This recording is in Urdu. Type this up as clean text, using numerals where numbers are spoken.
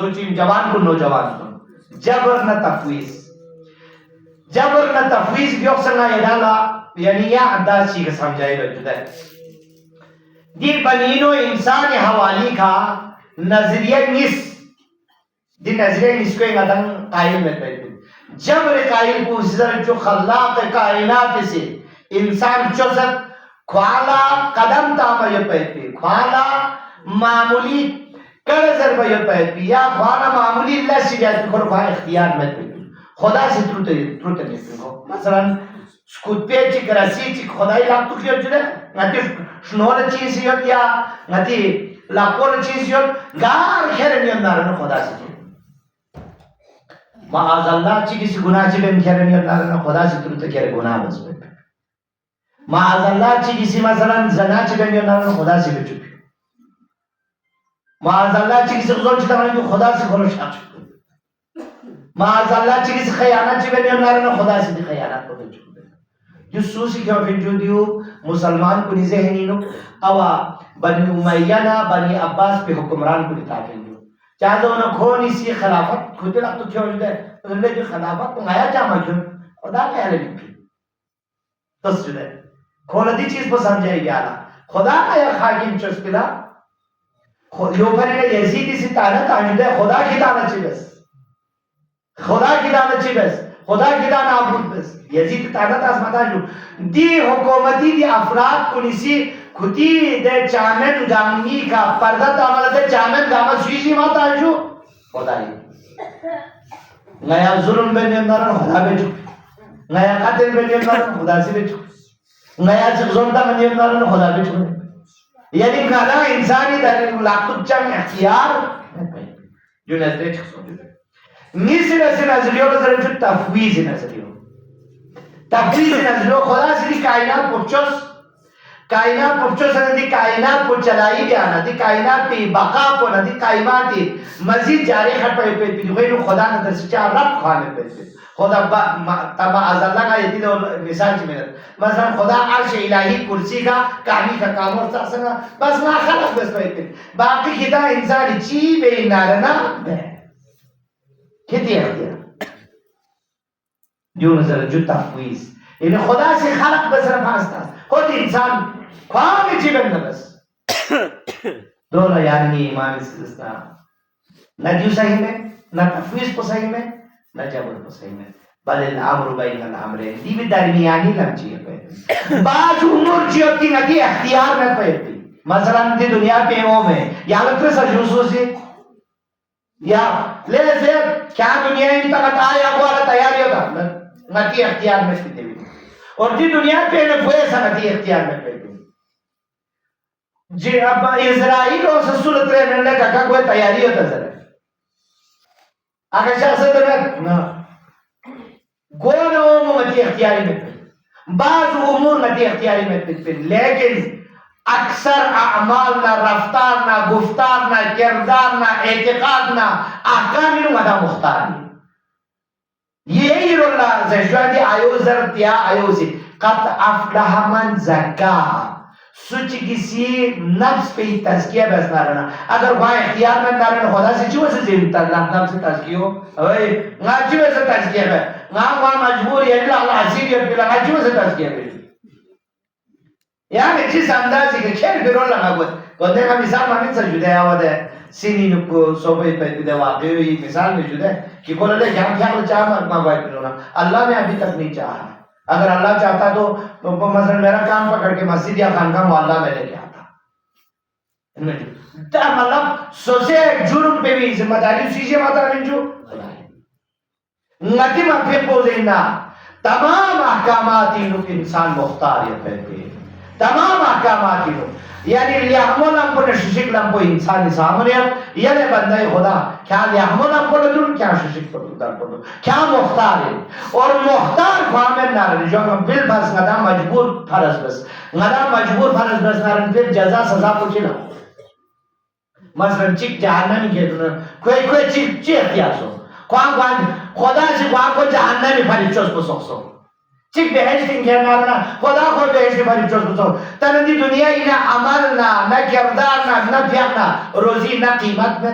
موضوع چی جوان کو نوجوان کو جبر نه تفویض بیوک سنگا یدالا یعنی یا انداز چی که سمجھائی رو جدا ہے دی بنینو انسان حوالی کا نظریہ نس دی نظریہ نس کو انگدن قائل میں پیدا جبر قائل کو سر جو خلاق کائنات سے انسان چوزت خوالا قدم تاما یہ پیدا خوالا معمولی کرزر با یہ پیدا یا خوالا معمولی اللہ سے جاتی کھر خواہ اختیار میں پیدا خدا سے تروت نیستن کو مثلا سکوت پیچی کرسی چی خدای لاکتو کیو جده نتی شنول چیزی یاد یا نتی لاکول چیزی یاد گار خیر نیاد نارن خدا سے جده معاذ اللہ چی کسی گناہ چی بیم خیر نیاد نارن خدا سے تروت کیر گناہ بس بیم معاذ اللہ چی کسی مثلا زنا چی بیم نیاد نارن خدا سے بچوپی معاذ اللہ چی کسی غزون چی تمانی خدا سے خلوش حق شکر معاذ اللہ چی کسی خیانت چی بیم نیاد نارن خدا سے دی خیانت کو بچوپی جسوسی کیا فنجودیو مسلمان کو ذہنینو اوا بنی امیہ بنی عباس پہ حکمران کو تاکلیو چاہتا انہوں کھونی سی خلافت کھوٹے لگ تو کیوں جدے اللہ جو خلافت تو آیا چاہما کیوں خدا کے حلے بھی تس جدے کھولا دی چیز پر سمجھائی گیا خدا کا یا خاکم چسکلا یو پھر یزیدی سی تانت آجدے خدا کی دانا چی بس خدا کی دانا چی بس خدا کی دانا عبود بس یزید طاقت آسمتا جو دی حکومتی دی افراد کو نسی کھتی دے چامن گامنی کا پردہ تعمل دے چامن گامن سویشی ماتا جو خدا ہی نیا ظلم بے نیمدارن خدا بے چکے نیا قتل بے نیمدارن خدا سے بے چکے نیا چکزونتا بے نیمدارن خدا بے چکے یعنی کھانا انسانی در لاکتب چنگ اختیار جو نظرے چکسوں جو نیسی نظریوں کا ذرا جو تفویض نظریوں تفویض نظریوں خدا سے دی کائنات پرچوس ندی کائنات پر چلائی گیا ندی کائنات پہ بقا کو ندی قائمات مزید جاری خط پہ پی غیر خدا ندر سے چاہ رب خوانے پہ خدا تبا از اللہ کا یدید مثال چی میرد مثلا خدا عرش الہی کرسی کا کہانی کا کامور ساسنا بس نا خلق بس پہ باقی خدا انسانی چی بے نارنا بے کتی اختیار جو نظر جو تفویض یعنی خدا سے خلق بسر پاستا خود انسان خواہ چی بن بس دولا یعنی ایمان سلسنا نہ جو صحیح میں نہ تفویض کو صحیح میں نہ جبر کو صحیح میں بل الامر بین الامرین دی بھی درمیانی لمچی ہے بعض امور چی ہوتی نہ دی اختیار میں پہتی مثلا دی دنیا پہ او میں یا لگتے سجوسو سے یا لے سے کیا دنیا ان تک آیا ہوا تیاری ہوتا نتی اختیار میں سکتے ہوئی اور دی دنیا پہ نفوئے سا نتی اختیار میں پہتے جی اب اسرائیل اور سسول ترے ملنے کا کوئی تیاری ہوتا ذرا اگر شخص میں گون امور نتی اختیاری میں پہتے بعض امور نتی اختیاری میں پہتے لیکن اکثر اعمال نہ رفتار نہ گفتار نہ کردار نہ اعتقاد نہ احکام نو مدا مختار یہی اللہ زشوادی آیوزر تیا آیوزی قد افلح من زکا سوچ کسی نفس پہ تزکیہ بس نارنا اگر وہاں اختیار میں نارنا خدا سے چوہ سے زیمتا نفس سے تزکیہ ہو نا چوہ سے تزکیہ بے نا وہاں مجبور یا اللہ عزیز یا پھر نا چوہ سے تزکیہ بے یعنی جس اندازی کہ کھیر بیرون لگا گوت تو دیکھا مثال مانید سر جدہ آواد ہے سینی نکو صوبہ پہ جدہ واقعی ہوئی مثال میں جدہ کہ کھولا لے جہاں کیا چاہا مانگوائی پھرونا اللہ نے ابھی تک نہیں چاہا اگر اللہ چاہتا تو مثلا میرا کام پکڑ کے مسجد یا خانقاہ معلّہ میں لے کے آتا مطلب سوسے جرم پہ بھی ذمہ داری سیجے ماتا رنجو نتی مفید پوزینا تمام احکاماتی نو انسان مختاریت پہتے ہیں تمام احکاماتی نو یعنی لیحمل ہم کو نششک لم کو انسانی سامنے یعنی بندہ خدا کیا لیحمل ہم کو ندون کیا ششک پر در پر کیا مختار ہے اور مختار فامن نارن جو ہم بالبس ندا مجبور فرض بس ندا مجبور فرض بس نارن پھر جزا سزا کو چلا مثلا چک جہنمی کے دن کوئی چک اختیار سو خدا سے کو جہنمی پھر چوس بسوک سو چک بہشت انکر نارنا خدا خود بہشت بھری چوز بسو تندی دنیا اینا عمل نا کردار نا فیق نا روزی نا قیمت میں